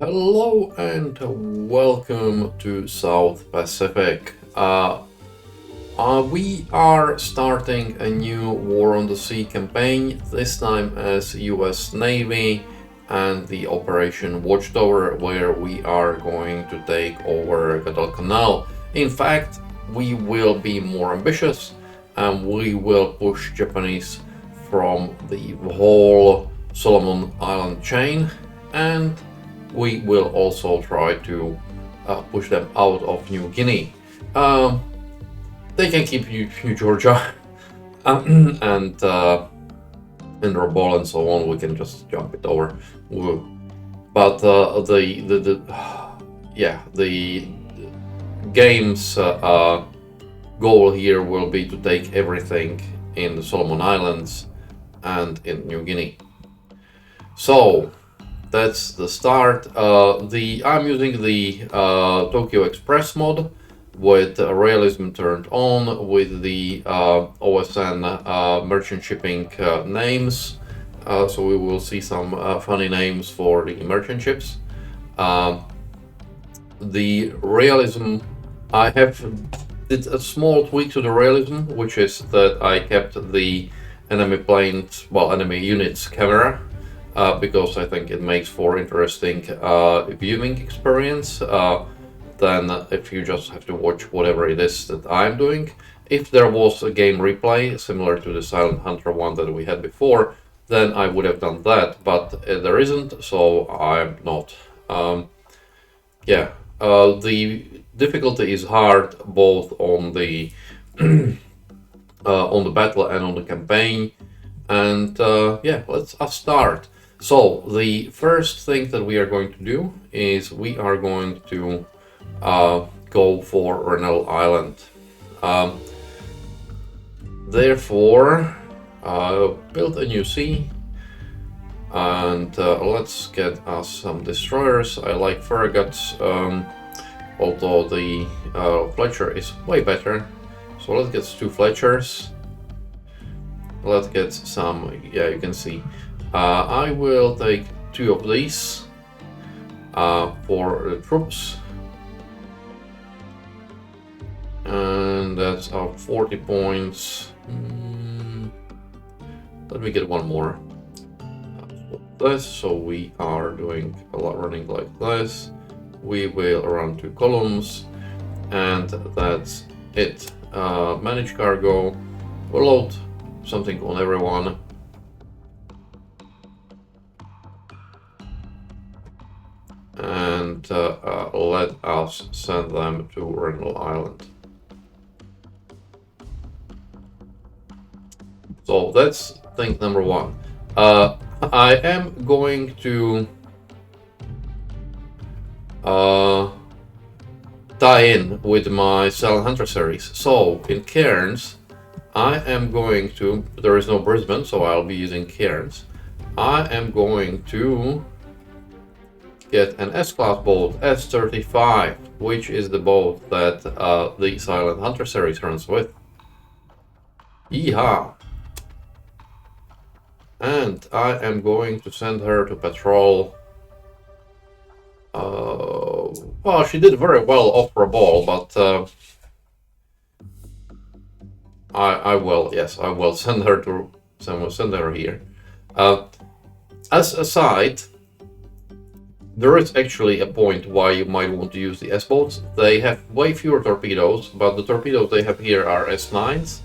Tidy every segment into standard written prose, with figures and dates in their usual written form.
Hello and welcome to South Pacific. We are starting a new War on the Sea campaign, this time as US Navy and the Operation Watchtower, where we are going to take over Guadalcanal. In fact, we will be more ambitious and we will push Japanese from the whole Solomon Island chain, and we will also try to push them out of New Guinea. Um, they can keep New Georgia and Rabaul and so on. We can just jump it over. But the game's goal here will be to take everything in the Solomon Islands and in New Guinea. So that's the start. I'm using the Tokyo Express mod with realism turned on, with the OSN merchant shipping names. So we will see some funny names for the merchant ships. The realism, I did a small tweak to the realism, which is that I kept the enemy units camera. Because I think it makes for interesting viewing experience than if you just have to watch whatever it is that I'm doing. If there was a game replay similar to the Silent Hunter one that we had before, then I would have done that, but there isn't, so I'm not. The difficulty is hard both on the on the battle and on the campaign, and let's start. So the first thing that we are going to do is we are going to go for Rabaul Island. Therefore, build a new sea, and let's get us some destroyers. I like frigates, although the Fletcher is way better. So let's get 2 Fletchers. Let's get some, you can see. I will take 2 of these for the troops. And that's our 40 points. Let me get one more. This, so we are doing a lot running like this. We will run 2 columns, and that's it. Manage cargo. We'll load something on everyone. And let us send them to Rabaul Island. So that's thing number 1. I am going to tie in with my Silent Hunter series. So in Cairns, I am going to, there is no Brisbane, so I'll be using Cairns. I am going to get an S-Class boat, S-35, which is the boat that the Silent Hunter series runs with. Yeehaw! And I am going to send her to patrol. Well, she did very well off Rabaul, but I will send her to send her here. As a side, there is actually a point why you might want to use the S-boats. They have way fewer torpedoes, but the torpedoes they have here are S9s,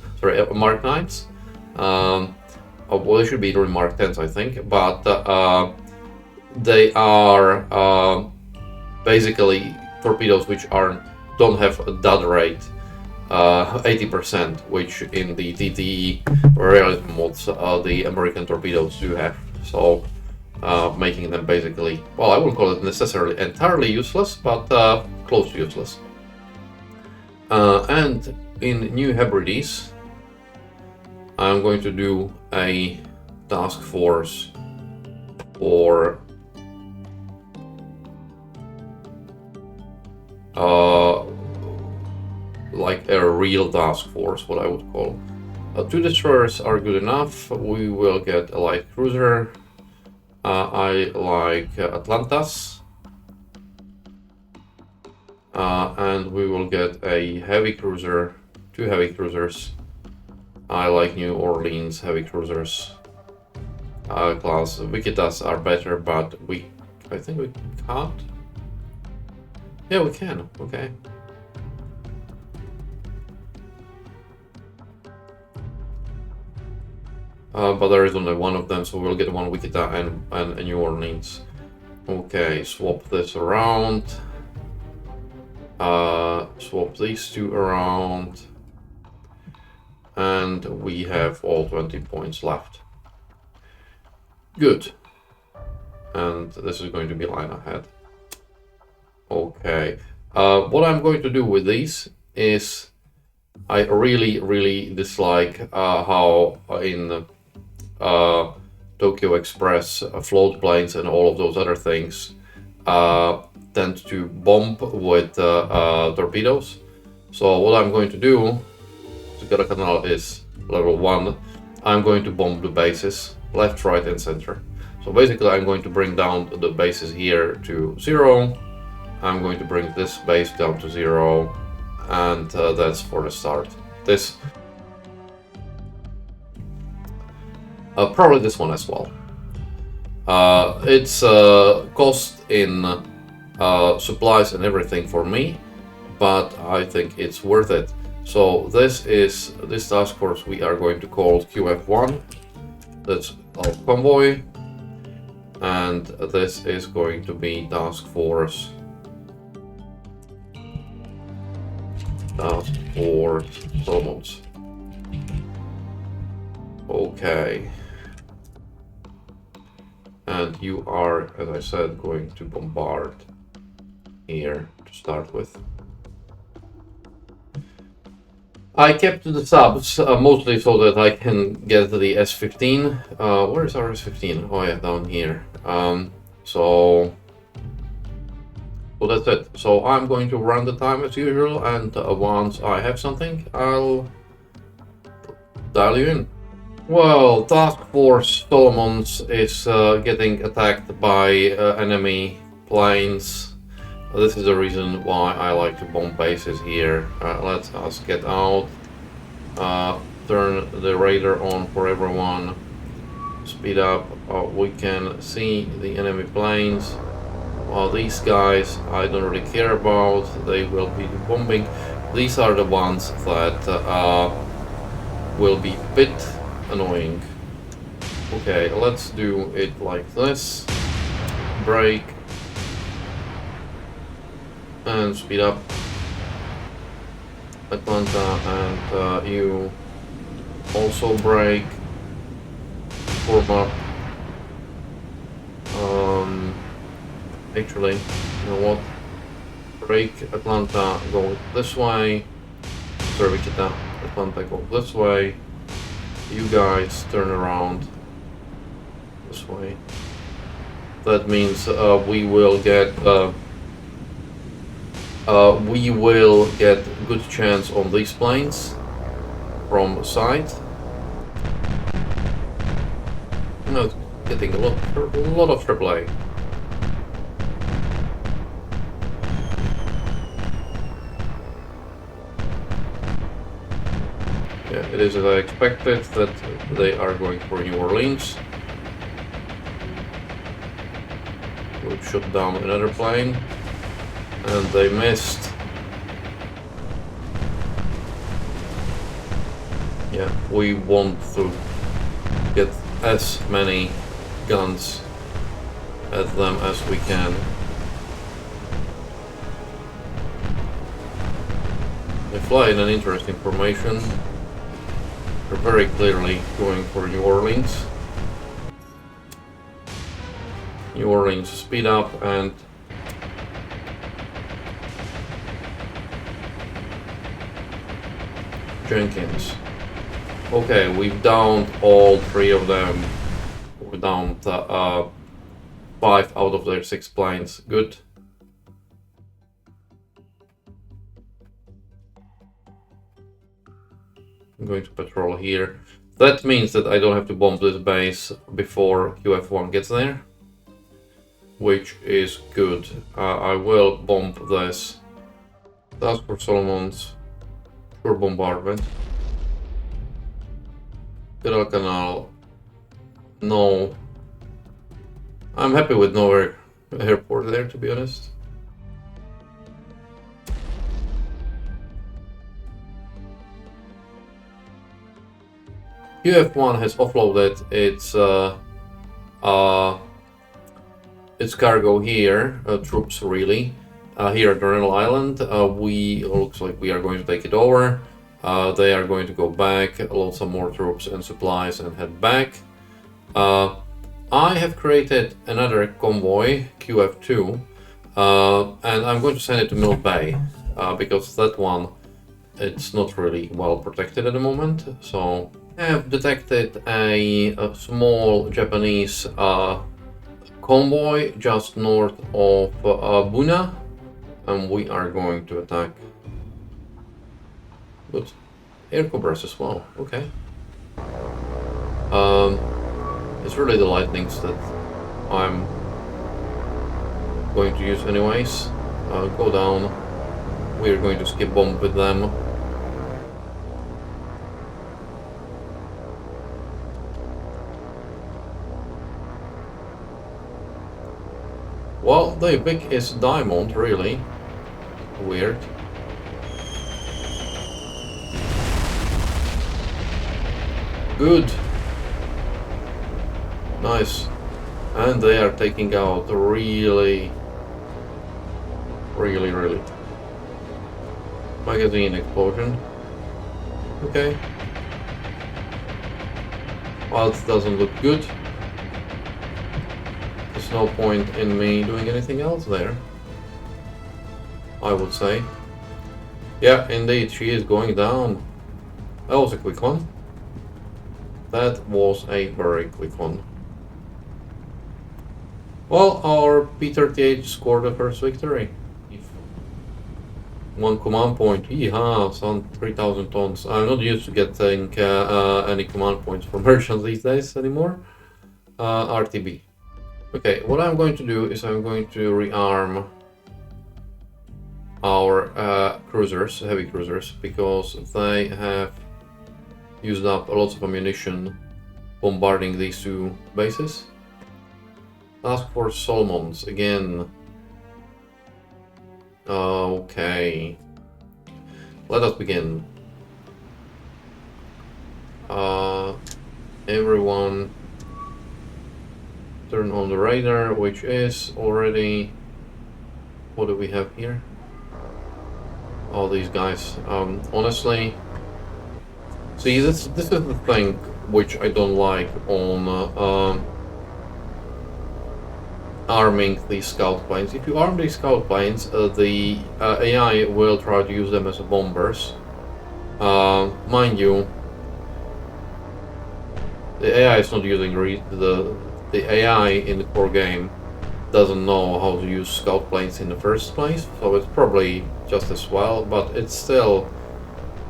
Mark 9s. Well, they should be doing Mark 10s, I think, but they are basically torpedoes which don't have a dud rate 80%, which in the TTE realism mods the American torpedoes do have. So making them basically, well, I wouldn't call it necessarily entirely useless, but close to useless. And in New Hebrides, I'm going to do a task force for like a real task force, what I would call. 2 destroyers are good enough. We will get a light cruiser. I like Atlantas. and we will get a heavy cruiser, 2 heavy cruisers. I like New Orleans heavy cruisers. Class Wikitas are better, but I think we can't. Yeah, we can. Okay. But there is only one of them, so we'll get one Wichita and a New Orleans. Okay, swap this around. Swap these 2 around. And we have all 20 points left. Good. And this is going to be line ahead. Okay. What I'm going to do with these is I really dislike how in Tokyo Express float planes and all of those other things tend to bomb with torpedoes. So what I'm going to do, the Guadalcanal is level 1, I'm going to bomb the bases left, right and center. So basically I'm going to bring down the bases here to 0. I'm going to bring this base down to 0, and that's for the start. This probably this one as well. It's cost in supplies and everything for me, but I think it's worth it. So this task force we are going to call QF1. That's our convoy, and this is going to be task force Solomons. Okay. And you are, as I said, going to bombard here to start with. I kept the subs mostly so that I can get the S15. Where is our S15? Oh yeah, down here. So that's it. So I'm going to run the time as usual, and once I have something, I'll dial you in. Well, Task Force Solomons is getting attacked by enemy planes. This is the reason why I like to bomb bases here. Let us get out. Turn the radar on for everyone. Speed up. We can see the enemy planes. These guys I don't really care about. They will be bombing. These are the ones that will be a bit annoying. Okay, let's do it like this. Brake. And speed up. Atlanta, and you also brake. Form up. Actually, you know what? Brake Atlanta, go this way. Sorry, Wichita. Atlanta, go this way. You guys turn around this way. That means we will get good chance on these planes from side. No, getting a lot of AAA. Yeah, it is as I expected that they are going for New Orleans. We've shot down another plane, and they missed. Yeah, we want to get as many guns at them as we can. They fly in an interesting formation. They're very clearly going for New Orleans. New Orleans, speed up and Jenkins. Okay, we've downed all 3 of them. We downed 5 out of their 6 planes. Good. I'm going to patrol here. That means that I don't have to bomb this base before QF1 gets there, which is good. I will bomb this Task Force Solomons, pure bombardment. Guadalcanal, no. I'm happy with no airport there, to be honest. UF1 has offloaded its cargo here, troops really, here at Renal Island. Looks like we are going to take it over. They are going to go back, load some more troops and supplies and head back. I have created another convoy, QF2, and I'm going to send it to Mill Bay, because that one, it's not really well protected at the moment. So I have detected a small Japanese convoy just north of Buna, and we are going to attack. Good. Air cobras as well, okay. It's really the lightnings that I'm going to use anyways. Go down. We're going to skip bomb with them. Well, the big is diamond, really. Weird. Good. Nice. And they are taking out really. Magazine explosion. Okay. Well, it doesn't look good. There's no point in me doing anything else there, I would say. Yeah, indeed, she is going down. That was a quick one. That was a very quick one. Well, our P-38 scored the first victory. One command point. Yeehaw, some 3,000 tons. I'm not used to getting any command points from merchants these days anymore. RTB. Okay, what I'm going to do is I'm going to rearm our cruisers, heavy cruisers, because they have used up lots of ammunition bombarding these two bases. Task Force Solomons again. Okay. Let us begin. Everyone turn on the radar, which is already... What do we have here? All these guys. Honestly... See, this is the thing which I don't like on arming these scout planes. If you arm these scout planes, the AI will try to use them as bombers. Mind you, the AI is not using the AI in the core game doesn't know how to use scout planes in the first place, so it's probably just as well. But it's still,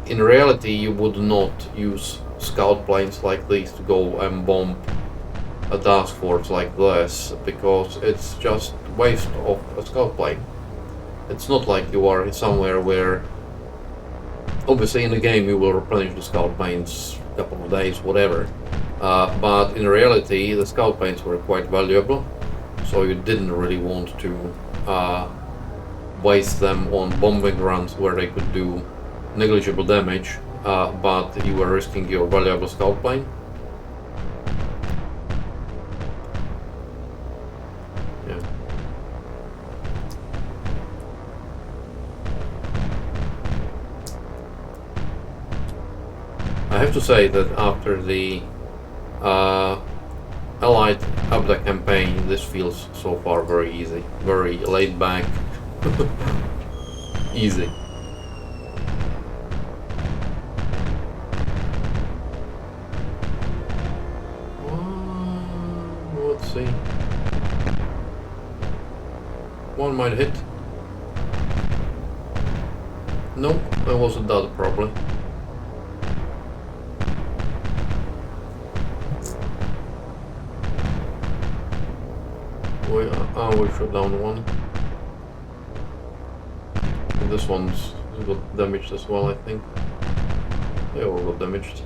in reality, you would not use scout planes like these to go and bomb a task force like this, because it's just waste of a scout plane. It's not like you are somewhere where, obviously in the game you will replenish the scout planes a couple of days, whatever. But in reality the scout planes were quite valuable, so you didn't really want to waste them on bombing runs where they could do negligible damage, but you were risking your valuable scout plane. I have to say that after the Allied Abda campaign, this feels so far very easy, very laid back, easy. Let's see. One might hit. Nope, that wasn't that probably. We shot down one. This one's got damaged as well, I think. They all got damaged.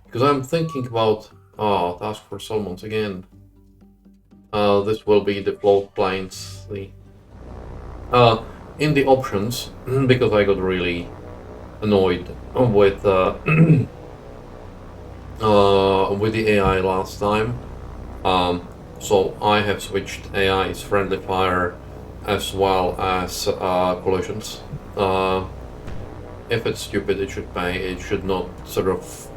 Because I'm thinking about Task Force Salmons again. This will be the float planes. In the options, because I got really annoyed with with the AI last time. So I have switched AI's friendly fire as well as collisions. If it's stupid, it should pay. It should not sort of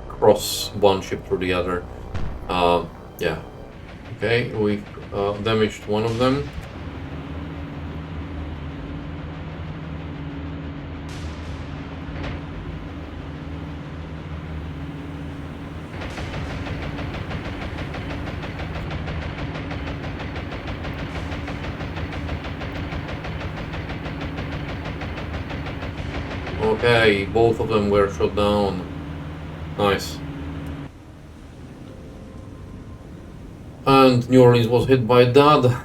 cross one ship to the other. Yeah. Okay, we damaged one of them. Okay, both of them were shot down. Nice. And New Orleans was hit by Dad.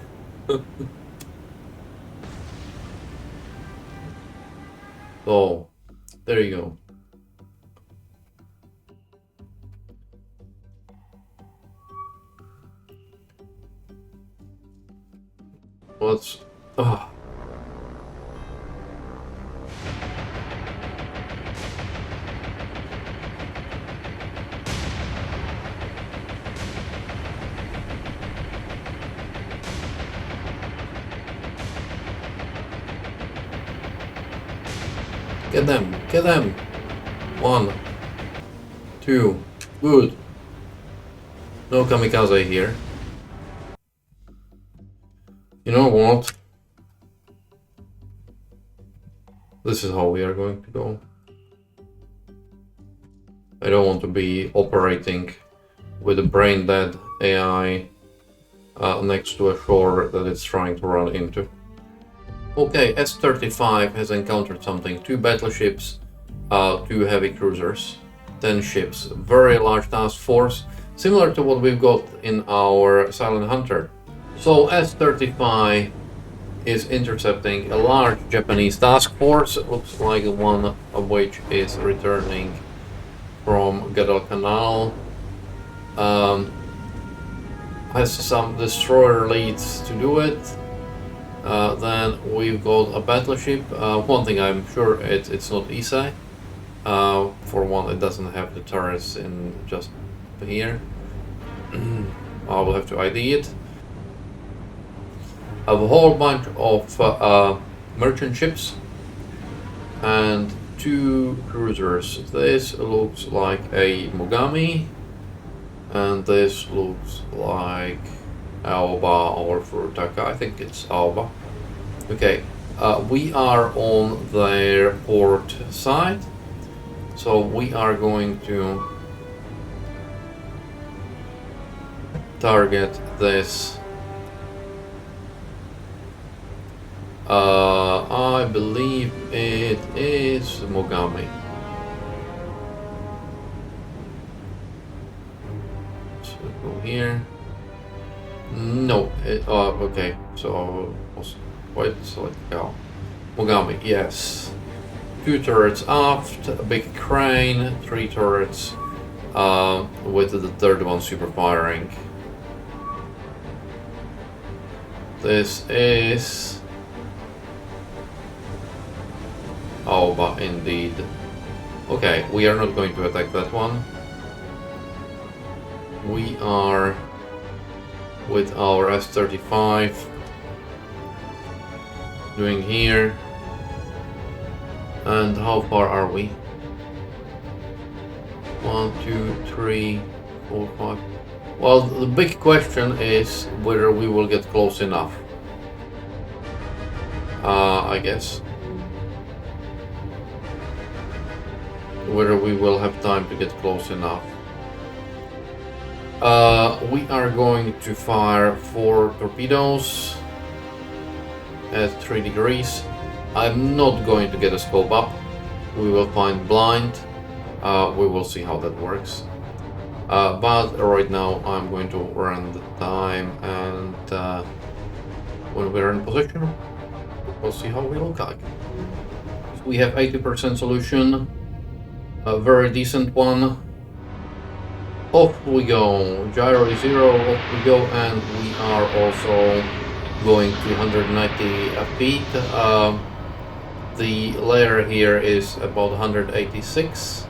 So, there you go. Let's... Get them, get them! 1, 2, good. No kamikaze here. You know what? This is how we are going to go. I don't want to be operating with a brain dead AI next to a shore that it's trying to run into. Okay, S-35 has encountered something. 2 battleships, 2 heavy cruisers, 10 ships. Very large task force, similar to what we've got in our Silent Hunter. So S-35 is intercepting a large Japanese task force. It looks like one of which is returning from Guadalcanal. Has some destroyer leads to do it. Then we've got a battleship. One thing I'm sure it's not Isai. For one, it doesn't have the turrets in just here. I will have to ID it. A whole bunch of merchant ships and 2 cruisers. This looks like a Mogami, and this looks like Aoba or Furutaka. I think it's Aoba. Okay, we are on their port side, so we are going to target this. I believe it is Mogami. So go here. No, okay, so wait, select go. Mogami, yes. 2 turrets aft, a big crane, 3 turrets, with the 3rd one super firing. This is Aoba indeed. Okay, we are not going to attack that one. We are with our S-35 doing here. And how far are we? 1, 2, 3, 4, 5. Well, the big question is whether we will get close enough. I guess. Whether we will have time to get close enough. We are going to fire 4 torpedoes at 3 degrees. I'm not going to get a scope up. We will find blind. We will see how that works. But right now I'm going to run the time, and when we're in position, we'll see how we look like. We have 80% solution, a very decent one. Off we go, gyro is 0, off we go, and we are also going to 190 feet. The layer here is about 186,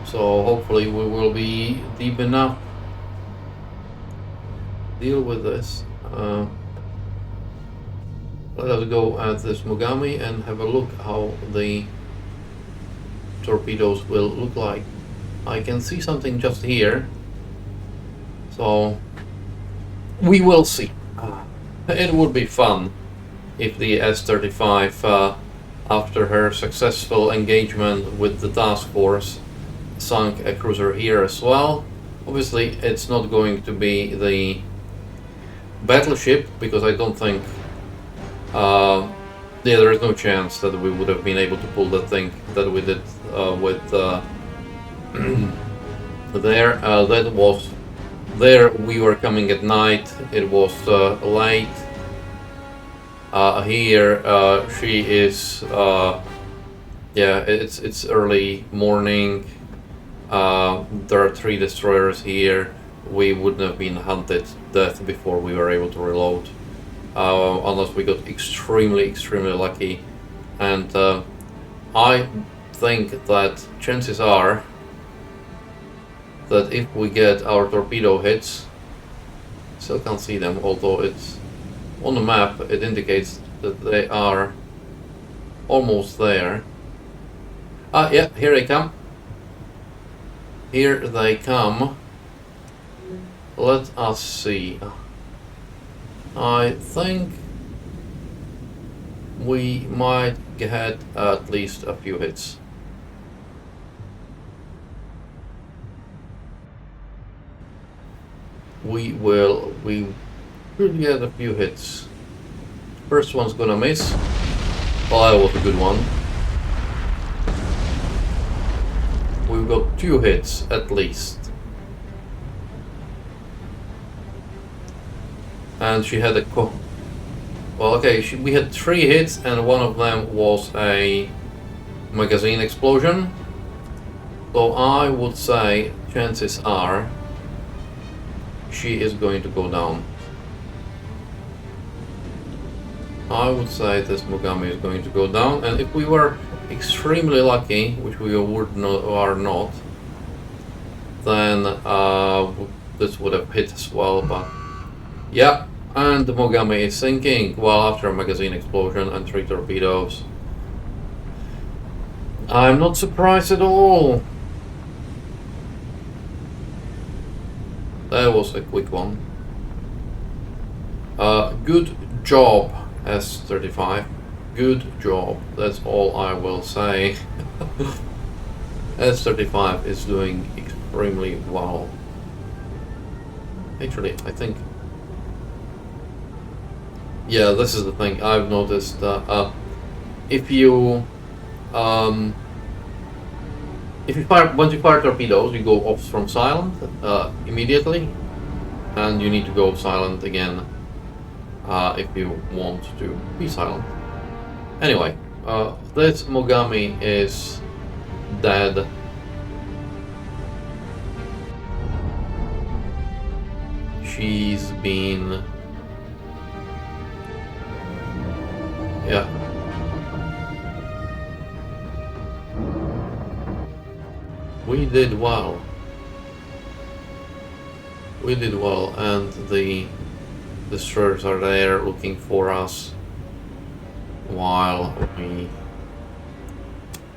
so hopefully we will be deep enough to deal with this. Let us go at this Mogami and have a look how the torpedoes will look like. I can see something just here, so we will see. It would be fun if the S-35, after her successful engagement with the task force, sunk a cruiser here as well. Obviously, it's not going to be the battleship, because I don't think, there is no chance that we would have been able to pull that thing that we did with there. That was there. We were coming at night. It was late. Here she is. Yeah, it's early morning. There are 3 destroyers here. We wouldn't have been hunted to death before we were able to reload, unless we got extremely lucky. And I think that chances are that if we get our torpedo hits, still can't see them, although it's on the map, it indicates that they are almost there. Yeah, here they come. Here they come. Let us see. I think we might get at least a few hits. We should get a few hits. First one's gonna miss. Oh, that was a good one. We've got 2 hits at least. And she had a well, okay, we had 3 hits, and one of them was a magazine explosion. So I would say chances are she is going to go down. I would say this Mogami is going to go down, and if we were extremely lucky, which we are not, then this would have hit as well. But yeah, and the Mogami is sinking. Well, after a magazine explosion and 3 torpedoes, I'm not surprised at all. That was a quick one. Good job, S-35. Good job. That's all I will say. S-35 is doing extremely well. Actually, I think... Yeah, this is the thing. I've noticed if you fire, once you fire torpedoes, you go off from silent immediately, and you need to go silent again if you want to be silent. Anyway, this Mogami is dead. She's been... Yeah. We did well. We did well, and the destroyers are there looking for us while we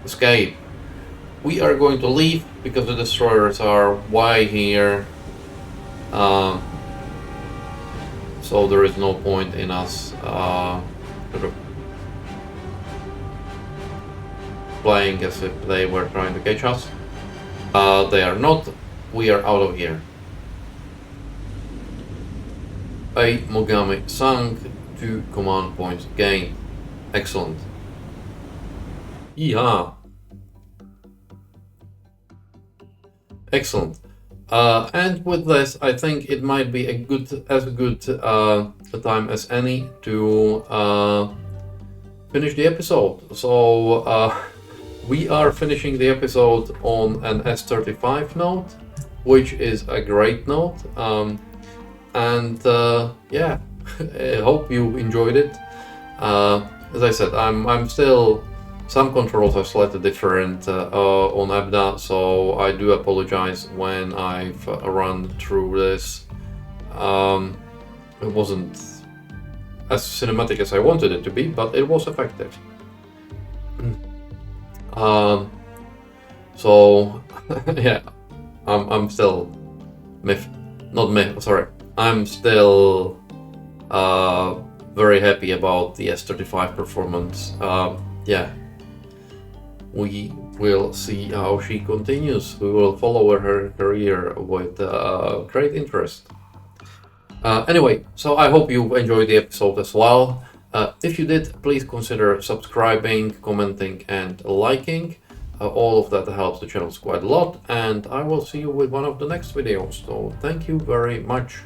escape. We are going to leave because the destroyers are way here. So there is no point in us sort of playing as if they were trying to catch us. They are not. We are out of here. A Mogami sunk, 2 command points gained. Excellent. Yeehaw. Excellent. And with this, I think it might be a good a time as any to finish the episode. So we are finishing the episode on an S35 note, which is a great note. And yeah, I hope you enjoyed it. As I said, I'm still. Some controls are slightly different on Abda, so I do apologize when I've run through this. It wasn't as cinematic as I wanted it to be, but it was effective. So yeah, I'm still I'm still very happy about the S35 performance. Yeah. We will see how she continues. We will follow her career with great interest. Anyway, so I hope you enjoyed the episode as well. If you did, please consider subscribing, commenting, and liking. All of that helps the channel quite a lot, and I will see you with one of the next videos. So thank you very much.